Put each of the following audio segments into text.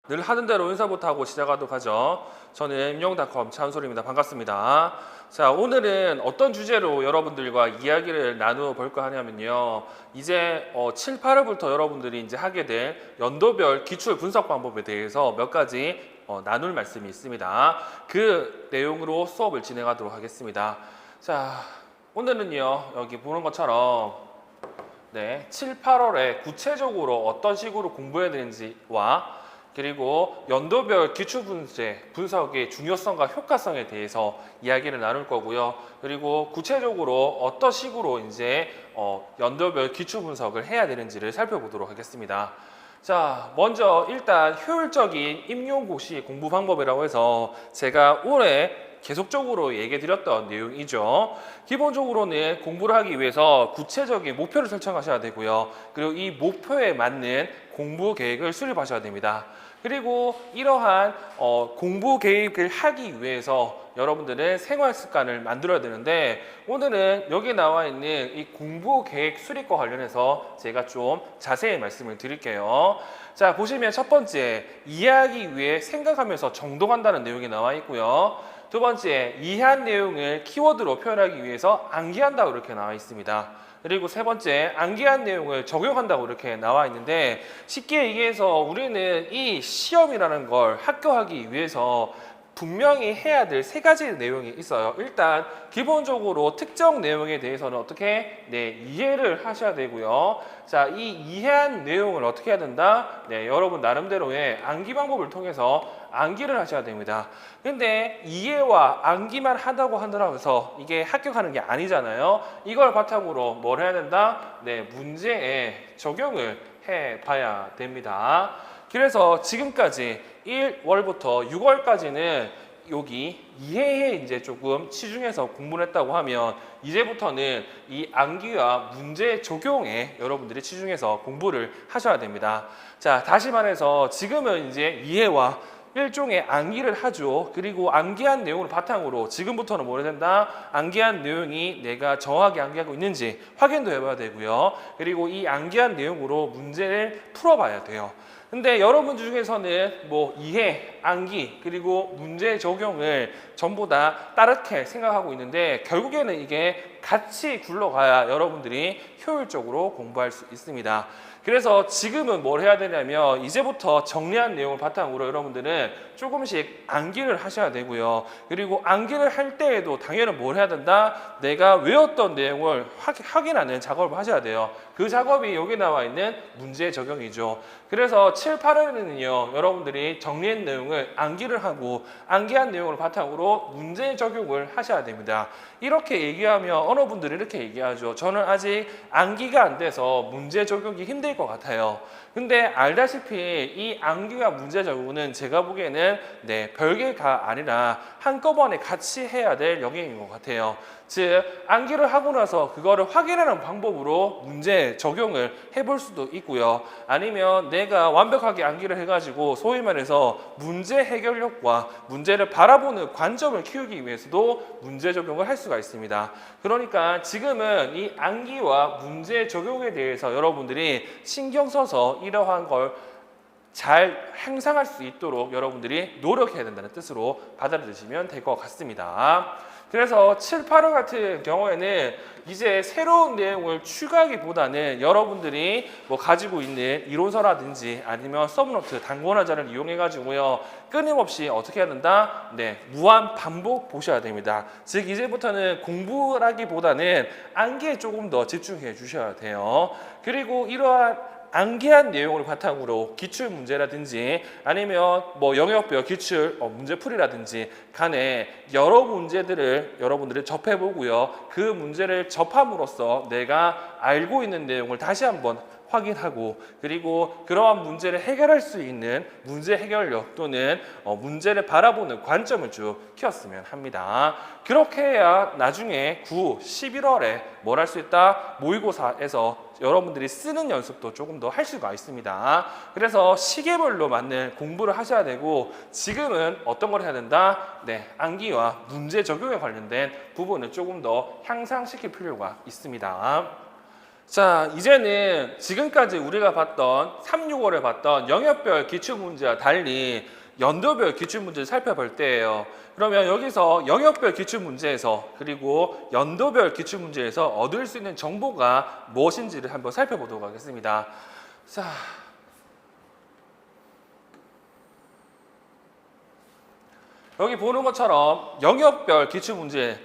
늘 하는 대로 인사부터 하고 시작하도록 하죠. 저는 임영닷컴 차은솔입니다. 반갑습니다. 자, 오늘은 어떤 주제로 여러분들과 이야기를 나누어 볼까 하냐면요. 이제 7, 8월부터 여러분들이 이제 하게 될 연도별 기출 분석 방법에 대해서 몇 가지 나눌 말씀이 있습니다. 그 내용으로 수업을 진행하도록 하겠습니다. 자, 오늘은요. 여기 보는 것처럼 7, 8월에 구체적으로 어떤 식으로 공부해야 되는지와 그리고 연도별 기출문제 분석의 중요성과 효과성에 대해서 이야기를 나눌 거고요. 그리고 구체적으로 어떤 식으로 이제 연도별 기출 분석을 해야 되는지를 살펴보도록 하겠습니다. 자, 먼저 일단 효율적인 임용고시 공부 방법이라고 해서 제가 올해 계속적으로 얘기 드렸던 내용이죠. 기본적으로는 공부를 하기 위해서 구체적인 목표를 설정하셔야 되고요. 그리고 이 목표에 맞는 공부 계획을 수립하셔야 됩니다. 그리고 이러한 공부 계획을 하기 위해서 여러분들은 생활 습관을 만들어야 되는데, 오늘은 여기 나와 있는 이 공부 계획 수립과 관련해서 제가 좀 자세히 말씀을 드릴게요. 자, 보시면 첫 번째, 이해하기 위해 생각하면서 정독한다는 내용이 나와 있고요. 두 번째, 이해한 내용을 키워드로 표현하기 위해서 암기한다고 이렇게 나와 있습니다. 그리고 세 번째, 암기한 내용을 적용한다고 이렇게 나와 있는데, 쉽게 얘기해서 우리는 이 시험이라는 걸 합격하기 위해서 분명히 해야 될 세 가지 내용이 있어요. 일단 기본적으로 특정 내용에 대해서는 어떻게 이해를 하셔야 되고요. 자, 이 이해한 내용을 어떻게 해야 된다? 여러분 나름대로의 암기 방법을 통해서 암기를 하셔야 됩니다. 근데 이해와 암기만 한다고 하더라고서 이게 합격하는 게 아니잖아요. 이걸 바탕으로 뭘 해야 된다? 문제에 적용을 해 봐야 됩니다. 그래서 지금까지 1월부터 6월까지는 여기 이해에 이제 조금 치중해서 공부를 했다고 하면, 이제부터는 이 암기와 문제 적용에 여러분들이 치중해서 공부를 하셔야 됩니다. 자, 다시 말해서 지금은 이제 이해와 일종의 암기를 하죠. 그리고 암기한 내용을 바탕으로 지금부터는 뭘 해야 된다? 암기한 내용이 내가 정확하게 암기하고 있는지 확인도 해봐야 되고요. 그리고 이 암기한 내용으로 문제를 풀어봐야 돼요. 근데 여러분 중에서는 이해, 암기, 그리고 문제 적용을 전부 다 따르게 생각하고 있는데, 결국에는 이게 같이 굴러가야 여러분들이 효율적으로 공부할 수 있습니다. 그래서 지금은 뭘 해야 되냐면, 이제부터 정리한 내용을 바탕으로 여러분들은 조금씩 암기를 하셔야 되고요. 그리고 암기를 할 때에도 당연히 뭘 해야 된다? 내가 외웠던 내용을 확인하는 작업을 하셔야 돼요. 그 작업이 여기 나와 있는 문제 적용이죠. 그래서 7, 8월에는요, 여러분들이 정리한 내용을 암기를 하고 암기한 내용을 바탕으로 문제 적용을 하셔야 됩니다. 이렇게 얘기하면 어느 분들이 이렇게 얘기하죠. 저는 아직 암기가 안 돼서 문제 적용이 힘들 것 같아요. 근데 알다시피 이 암기와 문제 적용은 제가 보기에는 별개가 아니라 한꺼번에 같이 해야 될 영역인 것 같아요. 즉, 암기를 하고 나서 그거를 확인하는 방법으로 문제 적용을 해볼 수도 있고요. 아니면 내가 완벽하게 암기를 해가지고 소위 말해서 문제 해결력과 문제를 바라보는 관점을 키우기 위해서도 문제 적용을 할 수가 있습니다. 그러니까 지금은 이 암기와 문제 적용에 대해서 여러분들이 신경 써서 이러한 걸 잘 향상할 수 있도록 여러분들이 노력해야 된다는 뜻으로 받아들이시면 될 것 같습니다. 그래서 7, 8월 같은 경우에는 이제 새로운 내용을 추가하기보다는 여러분들이 가지고 있는 이론서라든지 아니면 서브노트, 단권화자를 이용해 가지고요, 끊임없이 어떻게 해야 된다? 무한 반복 보셔야 됩니다. 즉, 이제부터는 공부라기보다는 암기에 조금 더 집중해 주셔야 돼요. 그리고 이러한 암기한 내용을 바탕으로 기출 문제라든지 아니면 영역별 기출 문제풀이라든지 간에 여러 문제들을 여러분들이 접해보고요. 그 문제를 접함으로써 내가 알고 있는 내용을 다시 한번 확인하고, 그리고 그러한 문제를 해결할 수 있는 문제 해결력 또는 문제를 바라보는 관점을 쭉 키웠으면 합니다. 그렇게 해야 나중에 9, 11월에 뭘 할 수 있다? 모의고사에서 여러분들이 쓰는 연습도 조금 더 할 수가 있습니다. 그래서 시기별로 맞는 공부를 하셔야 되고, 지금은 어떤 걸 해야 된다? 암기와 문제 적용에 관련된 부분을 조금 더 향상시킬 필요가 있습니다. 자, 이제는 지금까지 우리가 봤던 365를 봤던 영역별 기출문제와 달리 연도별 기출문제를 살펴볼 때예요. 그러면 여기서 영역별 기출문제에서 그리고 연도별 기출문제에서 얻을 수 있는 정보가 무엇인지를 한번 살펴보도록 하겠습니다. 자, 여기 보는 것처럼 영역별 기출문제,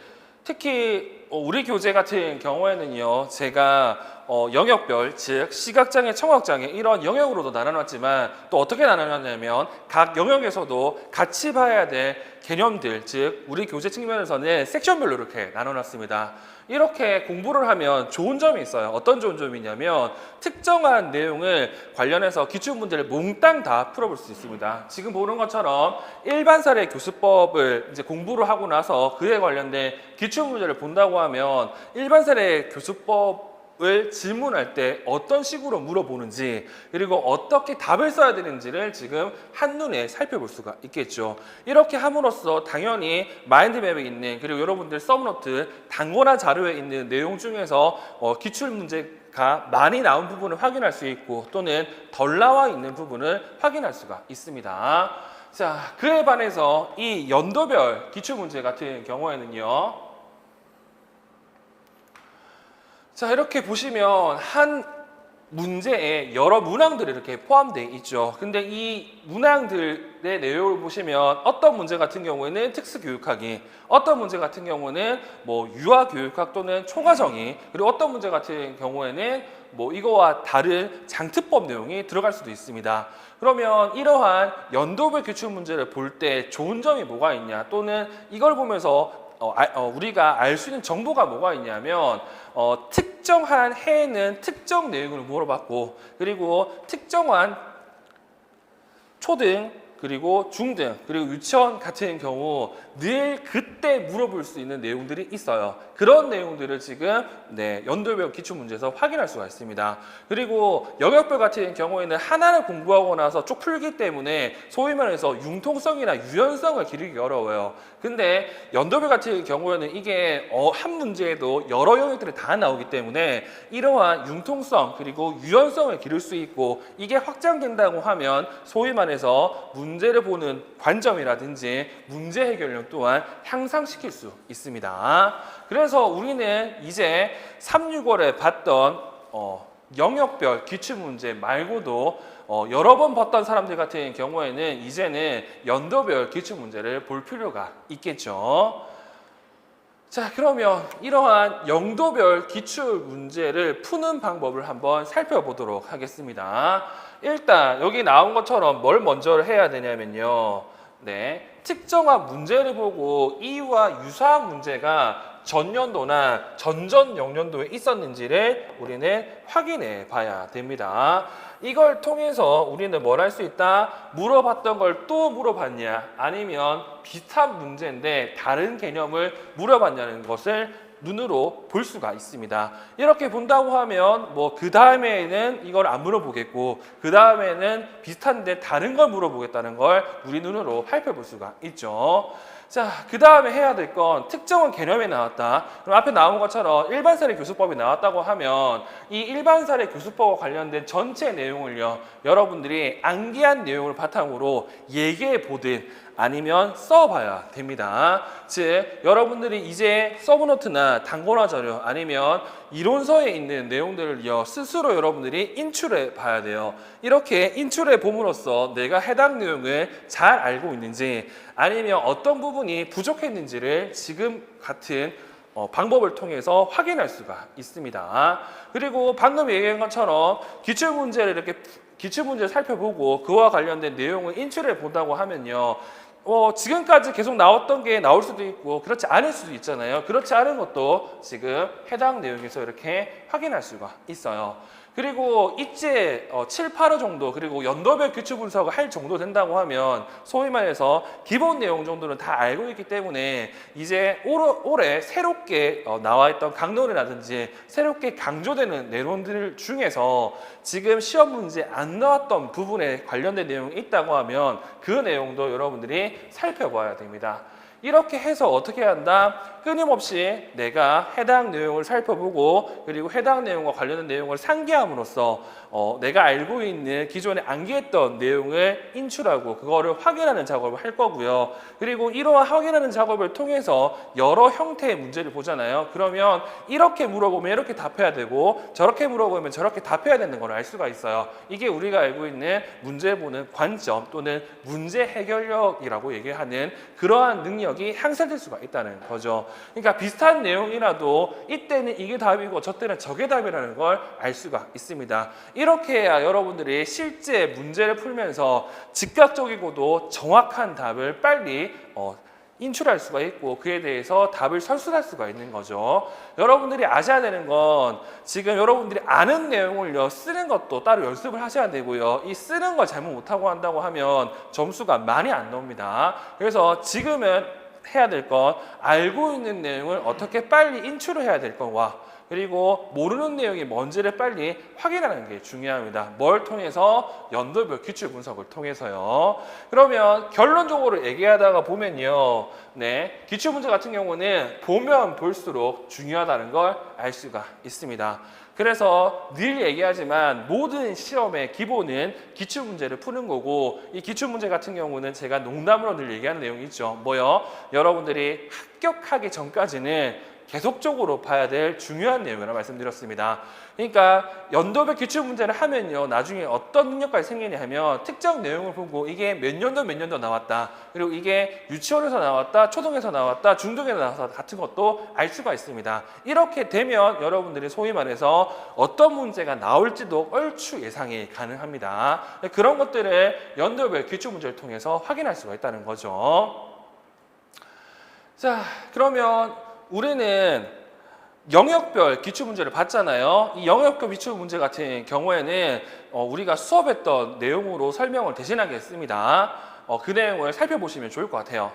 특히 우리 교재 같은 경우에는요, 제가 영역별, 즉 시각장애, 청각장애 이런 영역으로도 나눠놨지만 또 어떻게 나눠놨냐면 각 영역에서도 같이 봐야 될 개념들, 즉 우리 교재 측면에서는 섹션별로 이렇게 나눠놨습니다. 이렇게 공부를 하면 좋은 점이 있어요. 어떤 좋은 점이냐면 특정한 내용을 관련해서 기출문제를 몽땅 다 풀어볼 수 있습니다. 지금 보는 것처럼 일반사례 교수법을 이제 공부를 하고 나서 그에 관련된 기출문제를 본다고 하면 일반사례 교수법을 질문할 때 어떤 식으로 물어보는지 그리고 어떻게 답을 써야 되는지를 지금 한눈에 살펴볼 수가 있겠죠. 이렇게 함으로써 당연히 마인드맵에 있는 그리고 여러분들 서브노트 단권화 자료에 있는 내용 중에서 기출문제가 많이 나온 부분을 확인할 수 있고 또는 덜 나와 있는 부분을 확인할 수가 있습니다. 자, 그에 반해서 이 연도별 기출문제 같은 경우에는요, 자, 이렇게 보시면 한 문제에 여러 문항들이 이렇게 포함되어 있죠. 근데 이 문항들의 내용을 보시면 어떤 문제 같은 경우에는 특수교육학이, 어떤 문제 같은 경우는 뭐 유아교육학 또는 초과정의, 그리고 어떤 문제 같은 경우에는 뭐 이거와 다른 장특법 내용이 들어갈 수도 있습니다. 그러면 이러한 연도별 기출 문제를 볼 때 좋은 점이 뭐가 있냐, 또는 이걸 보면서 우리가 알 수 있는 정보가 뭐가 있냐면 특정한 해에는 특정 내용을 물어봤고 그리고 특정한 초등 그리고 중등 그리고 유치원 같은 경우 늘 그때 물어볼 수 있는 내용들이 있어요. 그런 내용들을 지금 연도별 기출문제에서 확인할 수가 있습니다. 그리고 영역별 같은 경우에는 하나를 공부하고 나서 쭉 풀기 때문에 소위 말해서 융통성이나 유연성을 기르기 어려워요. 근데 연도별 같은 경우에는 이게 한 문제에도 여러 영역들이 다 나오기 때문에 이러한 융통성 그리고 유연성을 기를 수 있고 이게 확장된다고 하면 소위 말해서 문제를 보는 관점이라든지 문제 해결력 또한 향상시킬 수 있습니다. 그래서 우리는 이제 365를 봤던 영역별 기출문제 말고도 여러 번 봤던 사람들 같은 경우에는 이제는 연도별 기출문제를 볼 필요가 있겠죠. 자, 그러면 이러한 연도별 기출문제를 푸는 방법을 한번 살펴보도록 하겠습니다. 일단 여기 나온 것처럼 뭘 먼저 해야 되냐면요, 특정한 문제를 보고 이와 유사한 문제가 전년도나 전전 영년도에 있었는지를 우리는 확인해 봐야 됩니다. 이걸 통해서 우리는 뭘 할 수 있다? 물어봤던 걸 또 물어봤냐, 아니면 비슷한 문제인데 다른 개념을 물어봤냐는 것을 눈으로 볼 수가 있습니다. 이렇게 본다고 하면 뭐 그 다음에는 이걸 안 물어보겠고 그 다음에는 비슷한데 다른 걸 물어보겠다는 걸 우리 눈으로 살펴볼 수가 있죠. 자, 그 다음에 해야 될 건 특정한 개념이 나왔다. 그럼 앞에 나온 것처럼 일반사례 교수법이 나왔다고 하면 이 일반사례 교수법과 관련된 전체 내용을요, 여러분들이 암기한 내용을 바탕으로 얘기해 보든 아니면 써봐야 됩니다. 즉 여러분들이 이제 서브노트나 단권화 자료 아니면 이론서에 있는 내용들을요 스스로 여러분들이 인출해 봐야 돼요. 이렇게 인출해 봄으로써 내가 해당 내용을 잘 알고 있는지 아니면 어떤 부분이 부족했는지를 지금 같은 방법을 통해서 확인할 수가 있습니다. 그리고 방금 얘기한 것처럼 기출문제를 이렇게 기출문제를 살펴보고 그와 관련된 내용을 인출해 본다고 하면요, 지금까지 계속 나왔던 게 나올 수도 있고 그렇지 않을 수도 있잖아요. 그렇지 않은 것도 지금 해당 내용에서 이렇게 확인할 수가 있어요. 그리고 이제 7, 8호 정도 그리고 연도별 기출 분석을 할 정도 된다고 하면 소위 말해서 기본 내용 정도는 다 알고 있기 때문에 이제 올해 새롭게 나와 있던 강론이라든지 새롭게 강조되는 내용들 중에서 지금 시험 문제 안 나왔던 부분에 관련된 내용이 있다고 하면 그 내용도 여러분들이 살펴봐야 됩니다. 이렇게 해서 어떻게 한다? 끊임없이 내가 해당 내용을 살펴보고 그리고 해당 내용과 관련된 내용을 상기함으로써 내가 알고 있는 기존에 암기했던 내용을 인출하고 그거를 확인하는 작업을 할 거고요. 그리고 이러한 확인하는 작업을 통해서 여러 형태의 문제를 보잖아요. 그러면 이렇게 물어보면 이렇게 답해야 되고 저렇게 물어보면 저렇게 답해야 되는 걸 알 수가 있어요. 이게 우리가 알고 있는 문제 보는 관점 또는 문제 해결력이라고 얘기하는 그러한 능력이 향상될 수가 있다는 거죠. 그러니까 비슷한 내용이라도 이때는 이게 답이고 저때는 저게 답이라는 걸 알 수가 있습니다. 이렇게 해야 여러분들이 실제 문제를 풀면서 즉각적이고도 정확한 답을 빨리 인출할 수가 있고 그에 대해서 답을 설술할 수가 있는 거죠. 여러분들이 아셔야 되는 건 지금 여러분들이 아는 내용을 쓰는 것도 따로 연습을 하셔야 되고요. 이 쓰는 걸 잘못 못하고 한다고 하면 점수가 많이 안 나옵니다. 그래서 지금은 해야 될 건 알고 있는 내용을 어떻게 빨리 인출을 해야 될 건와 그리고 모르는 내용이 뭔지를 빨리 확인하는 게 중요합니다. 뭘 통해서? 연도별 기출 분석을 통해서요. 그러면 결론적으로 얘기하다가 보면요. 네, 기출 문제 같은 경우는 보면 볼수록 중요하다는 걸 알 수가 있습니다. 그래서 늘 얘기하지만 모든 시험의 기본은 기출문제를 푸는 거고 이 기출문제 같은 경우는 제가 농담으로 늘 얘기하는 내용이 있죠. 뭐요? 여러분들이 합격하기 전까지는 계속적으로 봐야 될 중요한 내용이라고 말씀드렸습니다. 그러니까 연도별 기출문제를 하면요. 나중에 어떤 능력까지 생기냐 하면 특정 내용을 보고 이게 몇 년도 나왔다. 그리고 이게 유치원에서 나왔다. 초등에서 나왔다. 중등에서 나왔다. 같은 것도 알 수가 있습니다. 이렇게 되면 여러분들이 소위 말해서 어떤 문제가 나올지도 얼추 예상이 가능합니다. 그런 것들을 연도별 기출문제를 통해서 확인할 수가 있다는 거죠. 자, 그러면 우리는 영역별 기출문제를 봤잖아요. 이 영역별 기출문제 같은 경우에는 우리가 수업했던 내용으로 설명을 대신하겠습니다. 그 내용을 살펴보시면 좋을 것 같아요.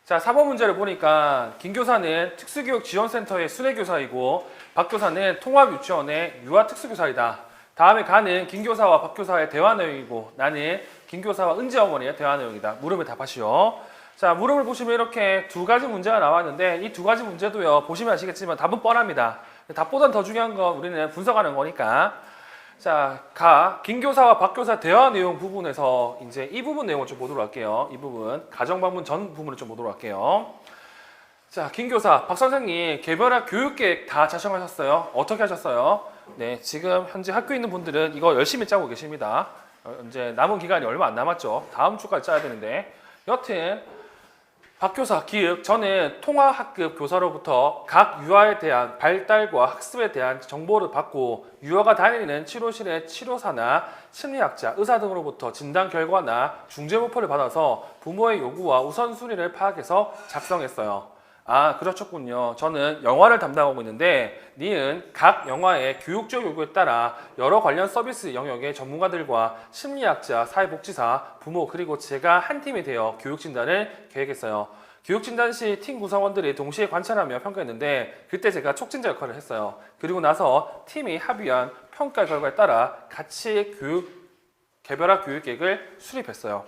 자, 4번 문제를 보니까 김 교사는 특수교육지원센터의 수뇌교사이고 박 교사는 통합유치원의 유아특수교사이다. 다음에 가는 김 교사와 박 교사의 대화 내용이고 나는 김 교사와 은지 어머니의 대화 내용이다. 물음을 답하시오. 자, 물음을 보시면 이렇게 두 가지 문제가 나왔는데 이 두 가지 문제도요. 보시면 아시겠지만 답은 뻔합니다. 답보다는 더 중요한 건 우리는 분석하는 거니까. 자, 김 교사와 박 교사 대화 내용 부분에서 이제 이 부분 내용을 좀 보도록 할게요. 이 부분 가정방문 전 부분을 좀 보도록 할게요. 자, 김 교사, 박 선생님 개별학 교육계획 다 작성하셨어요? 어떻게 하셨어요? 네, 지금 현재 학교에 있는 분들은 이거 열심히 짜고 계십니다. 이제 남은 기간이 얼마 안 남았죠. 다음 주까지 짜야 되는데 여튼 박 교사 기획, 저는 통합학급 교사로부터 각 유아에 대한 발달과 학습에 대한 정보를 받고 유아가 다니는 치료실의 치료사나 심리학자, 의사 등으로부터 진단 결과나 중재모포를 받아서 부모의 요구와 우선순위를 파악해서 작성했어요. 아, 그렇군요. 저는 영화를 담당하고 있는데 니은 각 영화의 교육적 요구에 따라 여러 관련 서비스 영역의 전문가들과 심리학자, 사회복지사, 부모 그리고 제가 한 팀이 되어 교육진단을 계획했어요. 교육진단 시 팀 구성원들이 동시에 관찰하며 평가했는데 그때 제가 촉진자 역할을 했어요. 그리고 나서 팀이 합의한 평가 결과에 따라 같이 개별학 교육계획을 수립했어요.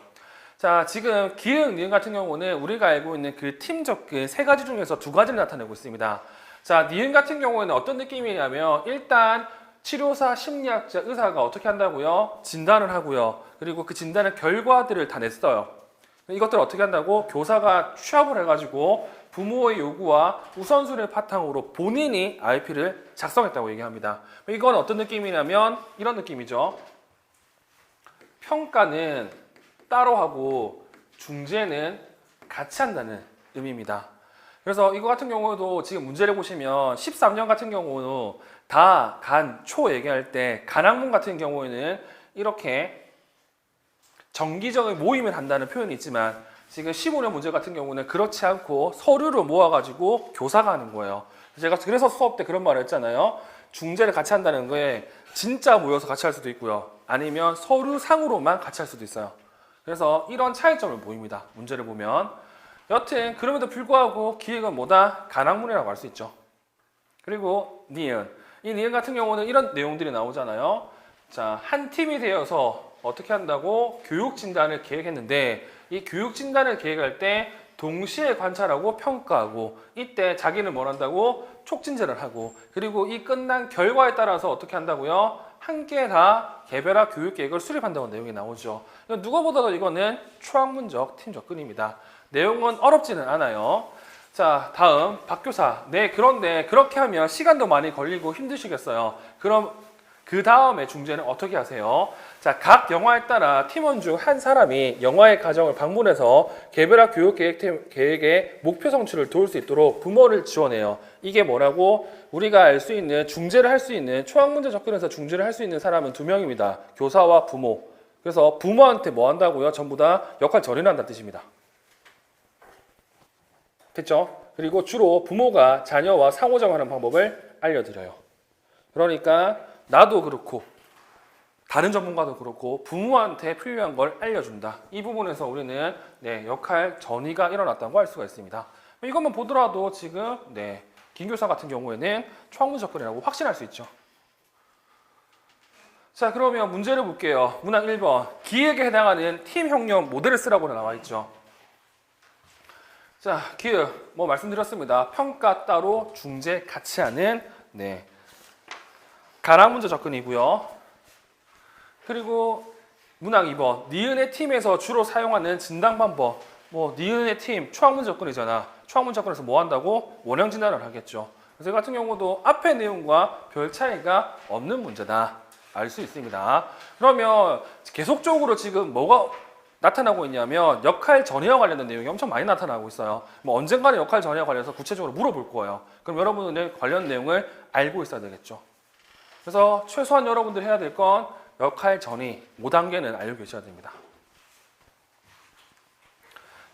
자, 지금 기획, 니은 같은 경우는 우리가 알고 있는 그 팀 접근 세 가지 중에서 두 가지를 나타내고 있습니다. 자, 니은 같은 경우에는 어떤 느낌이냐면 일단 치료사, 심리학자, 의사가 어떻게 한다고요? 진단을 하고요. 그리고 그 진단의 결과들을 다 냈어요. 이것들을 어떻게 한다고? 교사가 취합을 해가지고 부모의 요구와 우선순위를 바탕으로 본인이 IP를 작성했다고 얘기합니다. 이건 어떤 느낌이냐면 이런 느낌이죠. 평가는 따로 하고 중재는 같이 한다는 의미입니다. 그래서 이거 같은 경우도 지금 문제를 보시면 13년 같은 경우는 다 간, 초 얘기할 때 간학문 같은 경우에는 이렇게 정기적인 모임을 한다는 표현이 있지만 지금 15년 문제 같은 경우는 그렇지 않고 서류를 모아가지고 교사가 하는 거예요. 제가 그래서 수업 때 그런 말을 했잖아요. 중재를 같이 한다는 거에 진짜 모여서 같이 할 수도 있고요. 아니면 서류상으로만 같이 할 수도 있어요. 그래서 이런 차이점을 보입니다. 문제를 보면. 여튼 그럼에도 불구하고 기획은 뭐다? 간학문이라고 할 수 있죠. 그리고 니은. 이 니은 같은 경우는 이런 내용들이 나오잖아요. 자, 한 팀이 되어서 어떻게 한다고? 교육진단을 계획했는데 이 교육진단을 계획할 때 동시에 관찰하고 평가하고 이때 자기는 뭘 한다고? 촉진제를 하고 그리고 이 끝난 결과에 따라서 어떻게 한다고요? 함께 다 개별화 교육계획을 수립한다는 내용이 나오죠. 누가 보더라도 이거는 초학문적 팀 접근입니다. 내용은 어렵지는 않아요. 자, 다음 박교사. 네, 그런데 그렇게 하면 시간도 많이 걸리고 힘드시겠어요. 그럼 그 다음에 중재는 어떻게 하세요? 자, 각 영화에 따라 팀원 중 한 사람이 영화의 과정을 방문해서 개별화 교육 계획의 목표 성취를 도울 수 있도록 부모를 지원해요. 이게 뭐라고? 우리가 알 수 있는 중재를 할 수 있는 초학문제 접근에서 중재를 할 수 있는 사람은 2명입니다. 교사와 부모. 그래서 부모한테 뭐 한다고요? 전부 다 역할 전이한다는 뜻입니다. 됐죠? 그리고 주로 부모가 자녀와 상호작용하는 방법을 알려드려요. 그러니까 나도 그렇고 다른 전문가도 그렇고 부모한테 필요한 걸 알려준다. 이 부분에서 우리는 역할 전이가 일어났다고 할 수가 있습니다. 이것만 보더라도 지금 김교사 같은 경우에는 초학문 접근이라고 확신할 수 있죠. 자, 그러면 문제를 볼게요. 문항 1번. 기획에 해당하는 팀 형용 모델을 쓰라고 나와 있죠. 자, 기획 뭐 말씀드렸습니다. 평가 따로 중재 같이 하는 가랑 문제 접근이고요. 그리고 문항 2번. 니은의 팀에서 주로 사용하는 진단 방법. 뭐 니은의 팀 초학문 접근이잖아. 초학문 접근에서 뭐 한다고? 원형 진단을 하겠죠. 그래서 이 같은 경우도 앞의 내용과 별 차이가 없는 문제다. 알 수 있습니다. 그러면 계속적으로 지금 뭐가 나타나고 있냐면 역할 전이와 관련된 내용이 엄청 많이 나타나고 있어요. 뭐 언젠가는 역할 전이와 관련해서 구체적으로 물어볼 거예요. 그럼 여러분은 관련 내용을 알고 있어야 되겠죠. 그래서 최소한 여러분들이 해야 될 건 역할 전이 5단계는 알고 계셔야 됩니다.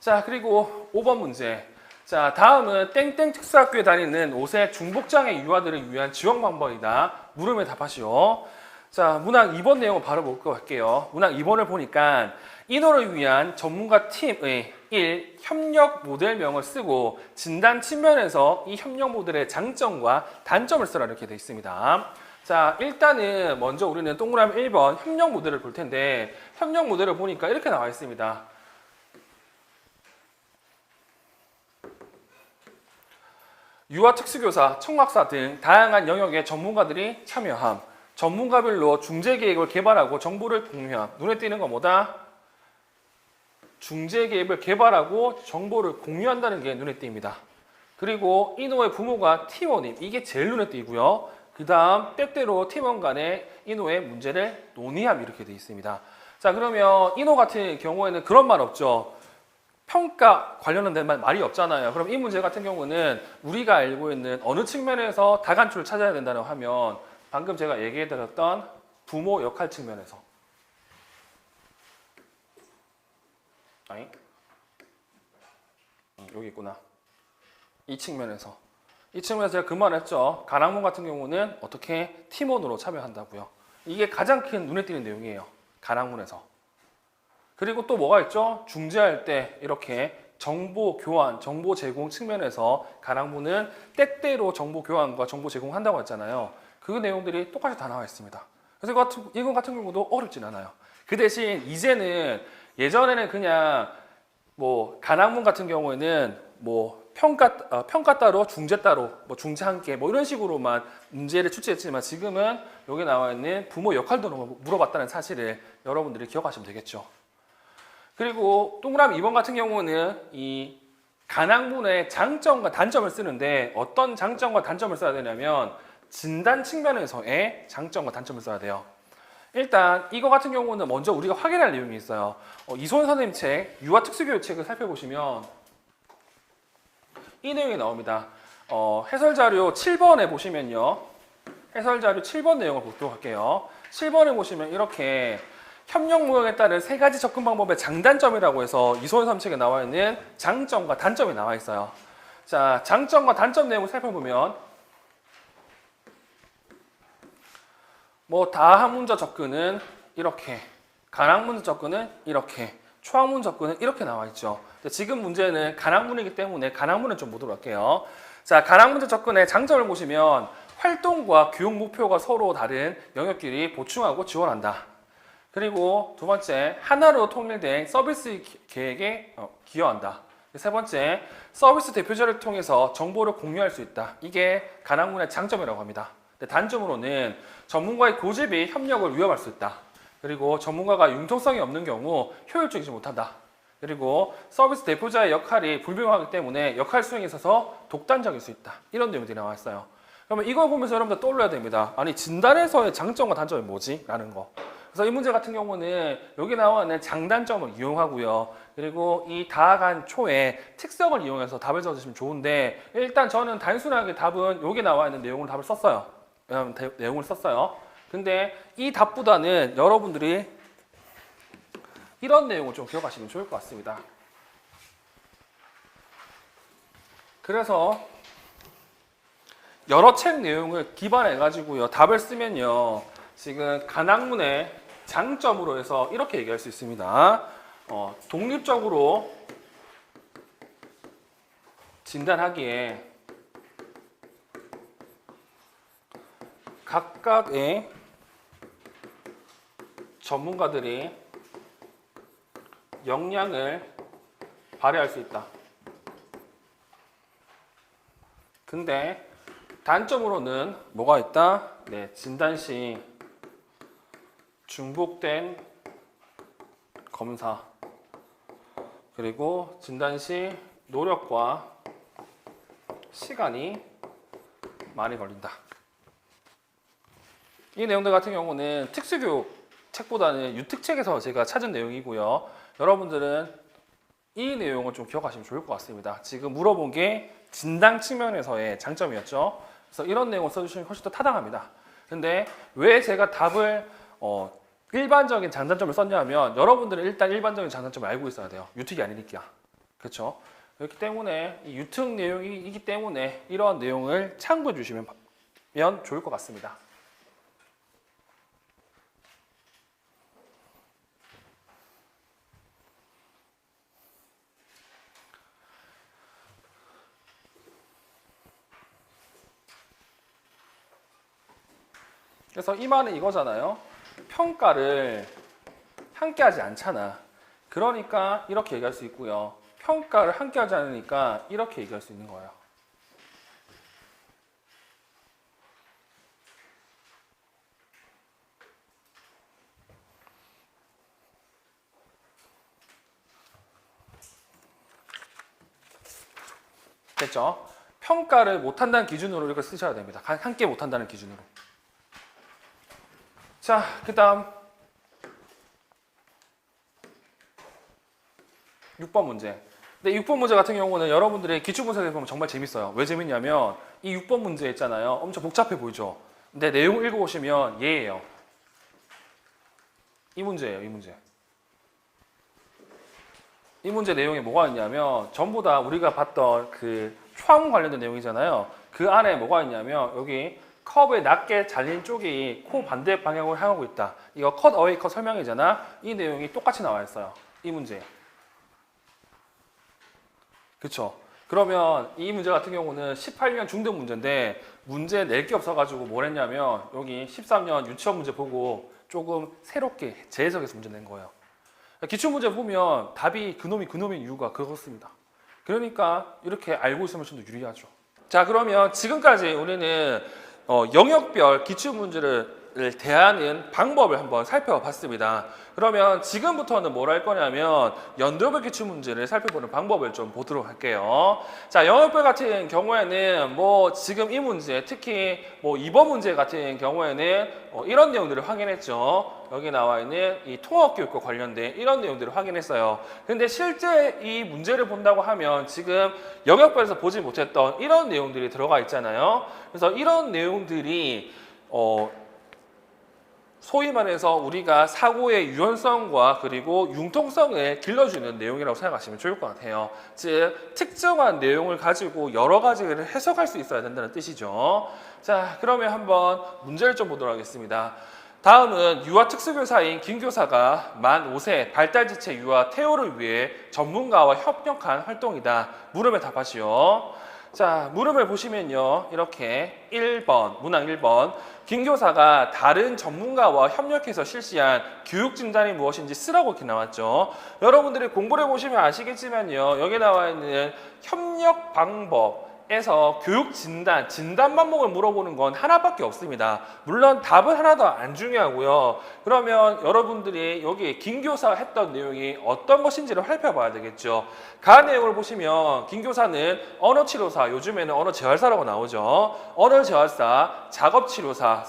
자, 그리고 5번 문제. 자, 다음은 땡땡 특수학교에 다니는 5세 중복장애 유아들을 위한 지원 방법이다. 물음에 답하시오. 자, 문항 2번 내용을 바로 볼거 할게요. 문항 2번을 보니까 인호를 위한 전문가 팀의 1. 협력 모델명을 쓰고 진단 측면에서 이 협력 모델의 장점과 단점을 쓰라 이렇게 되어 있습니다. 자, 일단은 먼저 우리는 동그라미 1번 협력 모델을 볼 텐데 협력 모델을 보니까 이렇게 나와 있습니다. 유아 특수교사, 청각사 등 다양한 영역의 전문가들이 참여함. 전문가별로 중재 계획을 개발하고 정보를 공유함. 눈에 띄는 건 뭐다? 중재 계획을 개발하고 정보를 공유한다는 게 눈에 띕니다. 그리고 인호의 부모가 팀원임. 이게 제일 눈에 띄고요. 그 다음 때때로 팀원 간의 인호의 문제를 논의함 이렇게 되어 있습니다. 자, 그러면 인호 같은 경우에는 그런 말 없죠. 평가 관련된 말이 없잖아요. 그럼 이 문제 같은 경우는 우리가 알고 있는 어느 측면에서 다간초를 찾아야 된다고 하면 방금 제가 얘기해드렸던 부모 역할 측면에서 아니? 여기 있구나. 이 측면에서 제가 그 말 했죠. 가랑문 같은 경우는 어떻게 팀원으로 참여한다고요. 이게 가장 큰 눈에 띄는 내용이에요. 가랑문에서. 그리고 또 뭐가 있죠? 중재할 때 이렇게 정보 교환, 정보 제공 측면에서 가랑문은 때때로 정보 교환과 정보 제공한다고 했잖아요. 그 내용들이 똑같이 다 나와 있습니다. 그래서 이거 같은 경우도 어렵진 않아요. 그 대신 이제는 예전에는 그냥 뭐 가랑문 같은 경우에는 뭐 평가 따로 중재 따로 뭐 중재 함께 뭐 이런 식으로만 문제를 출제했지만 지금은 여기 나와 있는 부모 역할도 물어봤다는 사실을 여러분들이 기억하시면 되겠죠. 그리고 동그라미 2번 같은 경우는 이 가랑문의 장점과 단점을 쓰는데 어떤 장점과 단점을 써야 되냐면 진단 측면에서의 장점과 단점을 써야 돼요. 일단 이거 같은 경우는 먼저 우리가 확인할 내용이 있어요. 이소연 선생님 책 유아 특수교육 책을 살펴보시면 이 내용이 나옵니다. 해설자료 7번에 보시면요. 해설자료 7번 내용을 보도록 할게요. 7번에 보시면 이렇게 협력 모형에 따른 3가지 접근 방법의 장단점이라고 해서 이소연 선생님 책에 나와 있는 장점과 단점이 나와 있어요. 자, 장점과 단점 내용을 살펴보면 뭐 다학문적 접근은 이렇게, 가랑문적 접근은 이렇게, 초학문 접근은 이렇게 나와 있죠. 지금 문제는 가랑문이기 때문에 가랑문을 좀 보도록 할게요. 자, 가랑문적 접근의 장점을 보시면 활동과 교육 목표가 서로 다른 영역끼리 보충하고 지원한다. 그리고 두 번째, 하나로 통일된 서비스 계획에 기여한다. 세 번째, 서비스 대표자를 통해서 정보를 공유할 수 있다. 이게 가상문의 장점이라고 합니다. 근데 단점으로는 전문가의 고집이 협력을 위협할 수 있다. 그리고 전문가가 융통성이 없는 경우 효율적이지 못한다. 그리고 서비스 대표자의 역할이 불분명하기 때문에 역할 수행에 있어서 독단적일 수 있다. 이런 내용들이 나와 있어요. 그러면 이걸 보면서 여러분들 떠올려야 됩니다. 아니, 진단에서의 장점과 단점이 뭐지? 라는 거. 그래서 이 문제 같은 경우는 여기 나와 있는 장단점을 이용하고요. 그리고 이 다간 초의 특성을 이용해서 답을 적으시면 좋은데, 일단 저는 단순하게 답은 여기 나와 있는 내용으로 답을 썼어요. 내용을 썼어요. 근데 이 답보다는 여러분들이 이런 내용을 좀 기억하시면 좋을 것 같습니다. 그래서 여러 책 내용을 기반해 가지고요, 답을 쓰면요, 지금 가상문의 장점으로 해서 이렇게 얘기할 수 있습니다. 독립적으로 진단하기에 각각의 전문가들이 역량을 발휘할 수 있다. 근데 단점으로는 뭐가 있다? 네, 진단 시 중복된 검사, 그리고 진단 시 노력과 시간이 많이 걸린다. 이 내용들 같은 경우는 특수교육 책보다는 유특책에서 제가 찾은 내용이고요. 여러분들은 이 내용을 좀 기억하시면 좋을 것 같습니다. 지금 물어본 게 진단 측면에서의 장점이었죠. 그래서 이런 내용을 써주시면 훨씬 더 타당합니다. 근데 왜 제가 답을 일반적인 장단점을 썼냐면, 여러분들은 일단 일반적인 장단점을 알고 있어야 돼요. 유특이 아니니까. 그렇죠? 그렇기 때문에 이 유특 내용이기 때문에 이러한 내용을 참고해 주시면 좋을 것 같습니다. 그래서 이 말은 이거잖아요. 평가를 함께 하지 않잖아. 그러니까 이렇게 얘기할 수 있고요. 평가를 함께 하지 않으니까 이렇게 얘기할 수 있는 거예요. 됐죠? 평가를 못한다는 기준으로 이렇게 쓰셔야 됩니다. 함께 못한다는 기준으로. 자, 그 다음 6번 문제. 근데 6번 문제 같은 경우는 여러분들이 기출분석에 보면 정말 재밌어요. 왜 재밌냐면 이 6번 문제 있잖아요. 엄청 복잡해 보이죠? 근데 내용 읽어보시면 얘예요. 이 문제예요, 이 문제. 이 문제 내용에 뭐가 있냐면 전부 다 우리가 봤던 그 초항 관련된 내용이잖아요. 그 안에 뭐가 있냐면 여기 컵의 낮게 잘린 쪽이 코 반대 방향으로 향하고 있다. 이거 컷 어웨이 컷 설명이잖아. 이 내용이 똑같이 나와 있어요. 이 문제. 그쵸? 그러면 이 문제 같은 경우는 18년 중등 문제인데 문제 낼 게 없어가지고 뭘 했냐면 여기 13년 유치원 문제 보고 조금 새롭게 재해석해서 문제 낸 거예요. 기출문제 보면 답이 그놈인 이유가 그렇습니다. 그러니까 이렇게 알고 있으면 좀 더 유리하죠. 자, 그러면 지금까지 우리는 영역별 기출문제를 대하는 방법을 한번 살펴봤습니다. 그러면 지금부터는 뭘 할 거냐면 연도별 기출문제를 살펴보는 방법을 좀 보도록 할게요. 자, 영역별 같은 경우에는 뭐 지금 이 문제, 특히 뭐 2번 문제 같은 경우에는 이런 내용들을 확인했죠. 여기 나와 있는 이 통합교육과 관련된 이런 내용들을 확인했어요. 근데 실제 이 문제를 본다고 하면 지금 영역별에서 보지 못했던 이런 내용들이 들어가 있잖아요. 그래서 이런 내용들이 소위 말해서 우리가 사고의 유연성과 그리고 융통성을 길러주는 내용이라고 생각하시면 좋을 것 같아요. 즉, 특정한 내용을 가지고 여러 가지를 해석할 수 있어야 된다는 뜻이죠. 자, 그러면 한번 문제를 좀 보도록 하겠습니다. 다음은 유아 특수교사인 김 교사가 만 5세 발달지체 유아 태호를 위해 전문가와 협력한 활동이다. 물음에 답하시오. 자, 물음을 보시면요. 이렇게 1번, 문항 1번. 김교사가 다른 전문가와 협력해서 실시한 교육 진단이 무엇인지 쓰라고 이렇게 나왔죠. 여러분들이 공부를 보시면 아시겠지만요. 여기 나와 있는 협력 방법에서 교육 진단, 진단 방법을 물어보는 건 하나밖에 없습니다. 물론 답은 하나도 안 중요하고요. 그러면 여러분들이 여기 김교사가 했던 내용이 어떤 것인지를 살펴봐야 되겠죠. 그 내용을 보시면 김교사는 언어치료사, 요즘에는 언어재활사라고 나오죠. 언어재활사, 작업치료사,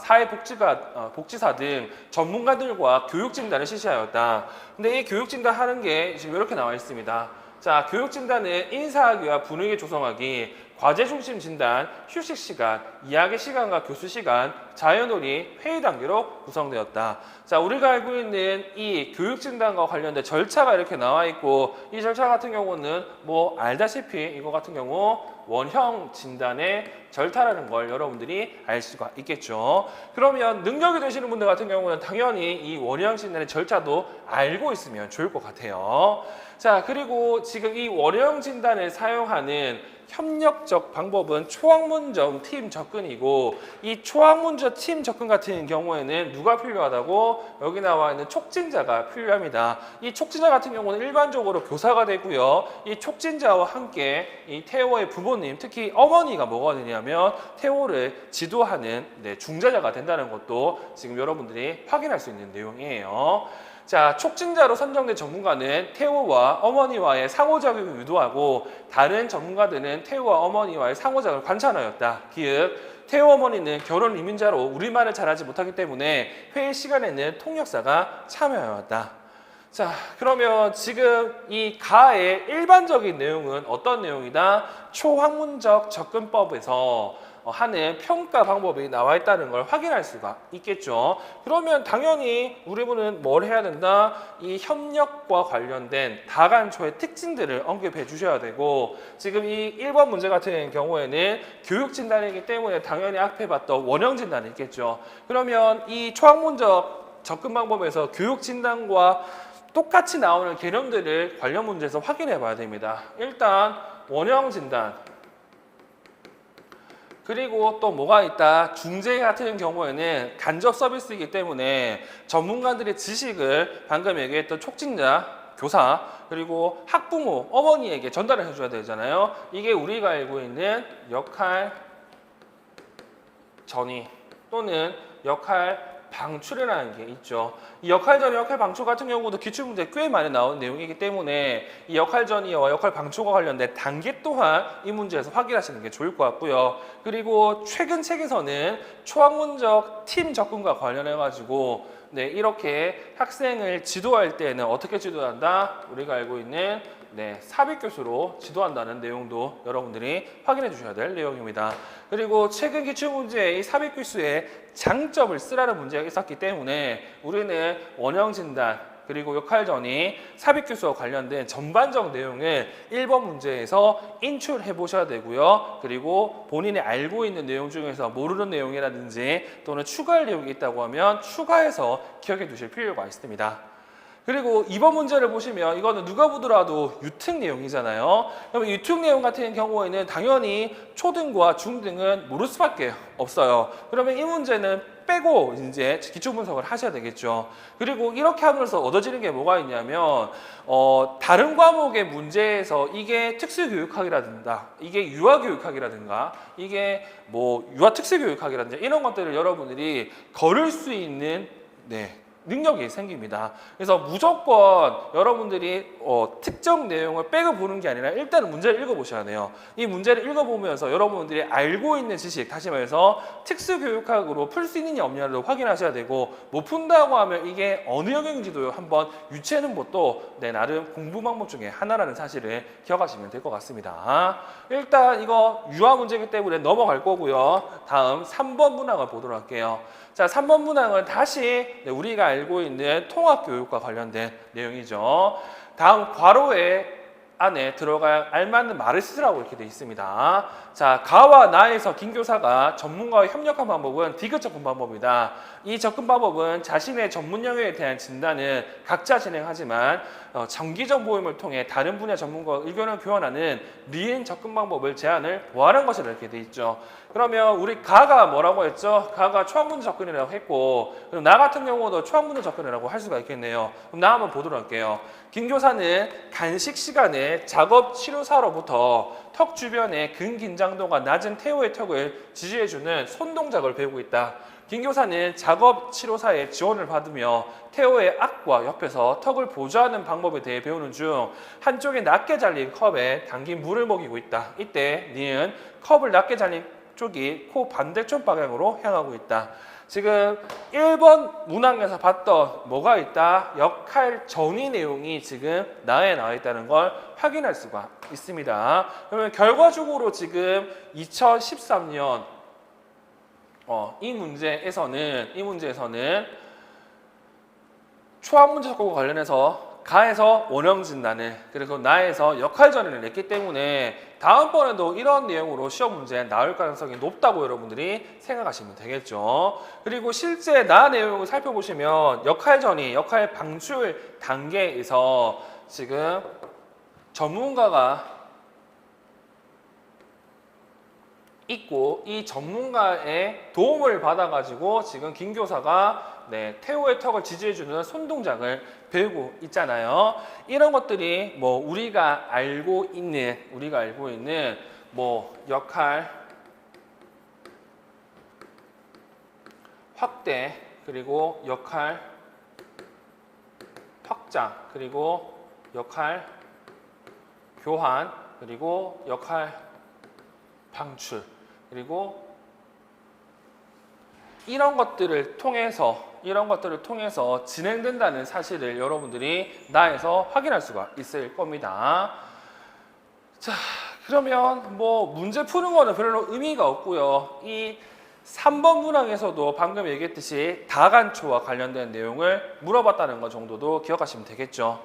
복지사 등 전문가들과 교육진단을 실시하였다. 근데 이 교육진단 하는 게 지금 이렇게 나와 있습니다. 자, 교육진단은 인사하기와 분위기 조성하기, 과제 중심 진단, 휴식 시간, 이야기 시간과 교수 시간, 자유놀이, 회의 단계로 구성되었다. 자, 우리가 알고 있는 이 교육 진단과 관련된 절차가 이렇게 나와 있고, 이 절차 같은 경우는 뭐 알다시피 이거 같은 경우 원형 진단의 절차라는 걸 여러분들이 알 수가 있겠죠. 그러면 능력이 되시는 분들 같은 경우는 당연히 이 원형 진단의 절차도 알고 있으면 좋을 것 같아요. 자, 그리고 지금 이 원형 진단을 사용하는 협력적 방법은 초학문적 팀 접근이고, 이 초학문적 팀 접근 같은 경우에는 누가 필요하다고? 여기 나와 있는 촉진자가 필요합니다. 이 촉진자 같은 경우는 일반적으로 교사가 되고요. 이 촉진자와 함께 이 태호의 부모님, 특히 어머니가 뭐가 되냐면 태호를 지도하는 중재자가 된다는 것도 지금 여러분들이 확인할 수 있는 내용이에요. 자, 촉진자로 선정된 전문가는 태호와 어머니와의 상호작용을 유도하고, 다른 전문가들은 태호와 어머니와의 상호작용을 관찰하였다. 기읍, 태호 어머니는 결혼 이민자로 우리말을 잘하지 못하기 때문에 회의 시간에는 통역사가 참여하였다. 자, 그러면 지금 이 가의 일반적인 내용은 어떤 내용이다? 초학문적 접근법에서 하는 평가 방법이 나와 있다는 걸 확인할 수가 있겠죠. 그러면 당연히 우리는 뭘 해야 된다? 이 협력과 관련된 다간초의 특징들을 언급해 주셔야 되고, 지금 이 1번 문제 같은 경우에는 교육진단이기 때문에 당연히 앞에 봤던 원형진단이 있겠죠. 그러면 이 초학문적 접근 방법에서 교육진단과 똑같이 나오는 개념들을 관련 문제에서 확인해 봐야 됩니다. 일단 원형진단, 그리고 또 뭐가 있다? 중재 같은 경우에는 간접 서비스이기 때문에 전문가들의 지식을 방금 얘기했던 촉진자, 교사, 그리고 학부모, 어머니에게 전달을 해줘야 되잖아요. 이게 우리가 알고 있는 역할 전이 또는 역할 방출이라는 게 있죠. 이 역할전이 역할 방출 같은 경우도 기출문제 꽤 많이 나온 내용이기 때문에 이 역할전이와 역할 방출과 관련된 단계 또한 이 문제에서 확인하시는 게 좋을 것 같고요. 그리고 최근 책에서는 초학문적 팀 접근과 관련해 가지고 이렇게 학생을 지도할 때는 어떻게 지도한다? 우리가 알고 있는 삽입 교수로 지도한다는 내용도 여러분들이 확인해 주셔야 될 내용입니다. 그리고 최근 기출문제에 이 삽입 교수의 장점을 쓰라는 문제가 있었기 때문에 우리는 원형 진단 그리고 역할전이 삽입 교수와 관련된 전반적 내용을 1번 문제에서 인출해 보셔야 되고요. 그리고 본인이 알고 있는 내용 중에서 모르는 내용이라든지 또는 추가할 내용이 있다고 하면 추가해서 기억해 두실 필요가 있습니다. 그리고 2번 문제를 보시면 이거는 누가 보더라도 유특 내용이잖아요. 그러면 유특 내용 같은 경우에는 당연히 초등과 중등은 모를 수밖에 없어요. 그러면 이 문제는 빼고 이제 기초 분석을 하셔야 되겠죠. 그리고 이렇게 하면서 얻어지는 게 뭐가 있냐면 다른 과목의 문제에서 이게 특수교육학이라든가 이게 유아교육학이라든가 이게 뭐 유아특수교육학이라든가 이런 것들을 여러분들이 걸을 수 있는 능력이 생깁니다. 그래서 무조건 여러분들이 특정 내용을 빼고 보는 게 아니라 일단은 문제를 읽어보셔야 돼요. 이 문제를 읽어보면서 여러분들이 알고 있는 지식, 다시 말해서 특수교육학으로 풀 수 있느냐 없느냐를 확인하셔야 되고, 못 푼다고 하면 이게 어느 영역인지도 한번 유추하는 것도 나름 공부 방법 중에 하나라는 사실을 기억하시면 될 것 같습니다. 일단 이거 유아 문제이기 때문에 넘어갈 거고요. 다음 3번 문항을 보도록 할게요. 자, 3번 문항은 다시 우리가 알고 있는 통합교육과 관련된 내용이죠. 다음 괄호에 안에 들어갈 알맞는 말을 쓰라고 이렇게 되어 있습니다. 자, 가와 나에서 김교사가 전문가와 협력한 방법은 디귿 접근 방법이다. 이 접근 방법은 자신의 전문 영역에 대한 진단은 각자 진행하지만 정기적 모임을 통해 다른 분야 전문가와 의견을 교환하는 리인 접근 방법을 제안을 보완한 것이라 이렇게 되어 있죠. 그러면 우리 가가 뭐라고 했죠? 가가 초학문제 접근이라고 했고, 그럼 나 같은 경우도 초학문제 접근이라고 할 수가 있겠네요. 그럼 나 한번 보도록 할게요. 김 교사는 간식 시간에 작업 치료사로부터 턱 주변의 근긴장도가 낮은 태호의 턱을 지지해주는 손 동작을 배우고 있다. 김 교사는 작업 치료사의 지원을 받으며 태호의 앞과 옆에서 턱을 보조하는 방법에 대해 배우는 중 한쪽에 낮게 잘린 컵에 담긴 물을 먹이고 있다. 이때 니은 컵을 낮게 잘린 쪽이 코 반대쪽 방향으로 향하고 있다. 지금 1번 문항에서 봤던 뭐가 있다? 역할 정의 내용이 지금 나에 나와 있다는 걸 확인할 수가 있습니다. 그러면 결과적으로 지금 2013년 이 문제에서는 초학문제 접근과 관련해서 가에서 원형 진단을 그리고 나에서 역할 전환을 냈기 때문에 다음번에도 이런 내용으로 시험 문제 나올 가능성이 높다고 여러분들이 생각하시면 되겠죠. 그리고 실제 나 내용을 살펴보시면 역할 전이, 역할 방출 단계에서 지금 전문가가 있고 이 전문가의 도움을 받아가지고 지금 김 교사가 태호의 턱을 지지해주는 손 동작을 배우고 있잖아요. 이런 것들이 뭐 우리가 알고 있는 뭐 역할 확대 그리고 역할 확장 그리고 역할 교환 그리고 역할 방출 그리고 이런 것들을 통해서 진행된다는 사실을 여러분들이 나에서 확인할 수가 있을 겁니다. 자, 그러면 뭐 문제 푸는 거는 별로 의미가 없고요. 이 3번 문항에서도 방금 얘기했듯이 다간초와 관련된 내용을 물어봤다는 것 정도도 기억하시면 되겠죠.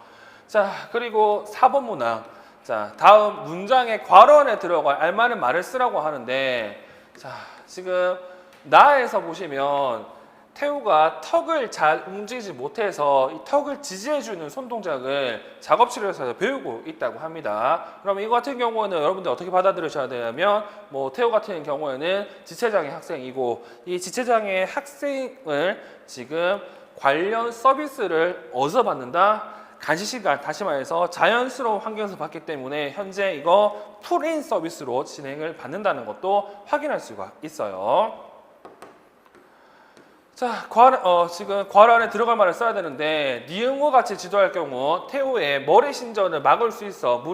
자, 그리고 4번 문항. 자, 다음 문장의 괄호안에 들어갈 알맞은 말을 쓰라고 하는데, 자, 지금 나에서 보시면 태우가 턱을 잘 움직이지 못해서 이 턱을 지지해주는 손 동작을 작업실에서 배우고 있다고 합니다. 그럼 이거 같은 경우는 여러분들 어떻게 받아들이셔야 되냐면, 뭐 태우 같은 경우에는 지체장애 학생이고 이 지체장애 학생을 지금 관련 서비스를 어디서 받는다? 간식 시간, 다시 말해서 자연스러운 환경에서 받기 때문에 현재 이거 풀인 서비스로 진행을 받는다는 것도 확인할 수가 있어요. 자, 지금 괄호 안에 들어갈 말을 써야 되는데 니은과 같이 지도할 경우 태호의 머리 신전을 막을 수 있어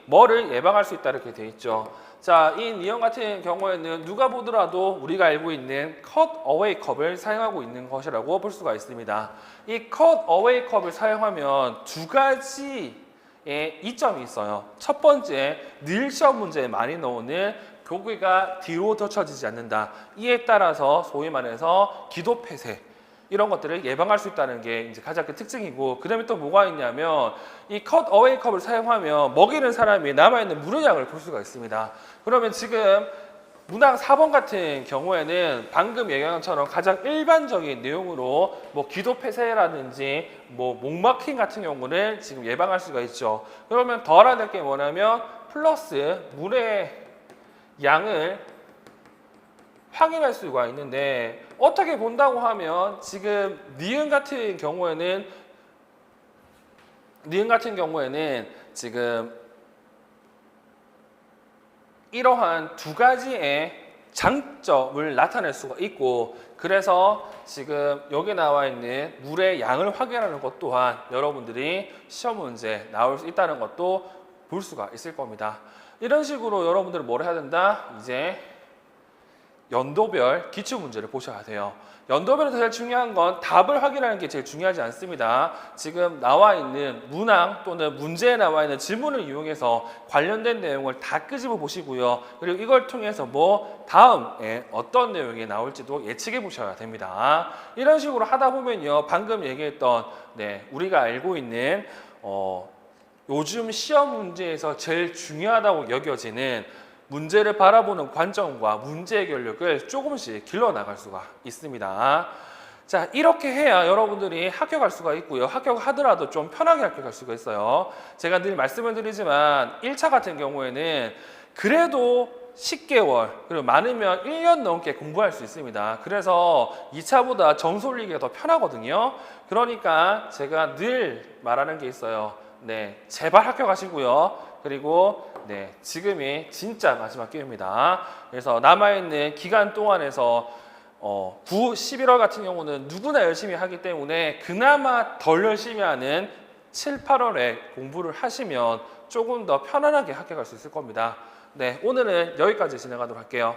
머를 예방할 수 있다 이렇게 되어 있죠. 자, 이 니은 같은 경우에는 누가 보더라도 우리가 알고 있는 컷 어웨이 컵을 사용하고 있는 것이라고 볼 수가 있습니다. 이 컷 어웨이 컵을 사용하면 두 가지의 이점이 있어요. 첫 번째, 늘 시험 문제에 많이 나오는 고개가 뒤로 젖혀지지 않는다. 이에 따라서 소위 말해서 기도 폐쇄 이런 것들을 예방할 수 있다는 게 이제 가장 큰 특징이고, 그 다음에 또 뭐가 있냐면 이 컷 어웨이 컵을 사용하면 먹이는 사람이 남아있는 물의 양을 볼 수가 있습니다. 그러면 지금 문항 4번 같은 경우에는 방금 얘기한 것처럼 가장 일반적인 내용으로 뭐 기도 폐쇄라든지 뭐 목막힘 같은 경우를 지금 예방할 수가 있죠. 그러면 더 알아야 될 게 뭐냐면 플러스 물의 양을 확인할 수가 있는데, 어떻게 본다고 하면 지금 니은 같은 경우에는 지금 이러한 두 가지의 장점을 나타낼 수가 있고, 그래서 지금 여기 나와 있는 물의 양을 확인하는 것 또한 여러분들이 시험 문제 나올 수 있다는 것도 볼 수가 있을 겁니다. 이런 식으로 여러분들은 뭘 해야 된다? 이제 연도별 기출 문제를 보셔야 돼요. 연도별에서 제일 중요한 건 답을 확인하는 게 제일 중요하지 않습니다. 지금 나와 있는 문항 또는 문제에 나와 있는 질문을 이용해서 관련된 내용을 다 끄집어 보시고요. 그리고 이걸 통해서 뭐 다음에 어떤 내용이 나올지도 예측해 보셔야 됩니다. 이런 식으로 하다 보면요, 방금 얘기했던 우리가 알고 있는 요즘 시험 문제에서 제일 중요하다고 여겨지는 문제를 바라보는 관점과 문제 해결력을 조금씩 길러나갈 수가 있습니다. 자, 이렇게 해야 여러분들이 합격할 수가 있고요. 합격하더라도 좀 편하게 합격할 수가 있어요. 제가 늘 말씀을 드리지만 1차 같은 경우에는 그래도 10개월, 그리고 많으면 1년 넘게 공부할 수 있습니다. 그래서 2차보다 점수 올리기가 더 편하거든요. 그러니까 제가 늘 말하는 게 있어요. 네, 제발 합격하시고요. 그리고 네, 지금이 진짜 마지막 기회입니다. 그래서 남아있는 기간 동안에서 9, 11월 같은 경우는 누구나 열심히 하기 때문에 그나마 덜 열심히 하는 7, 8월에 공부를 하시면 조금 더 편안하게 합격할 수 있을 겁니다. 네, 오늘은 여기까지 진행하도록 할게요.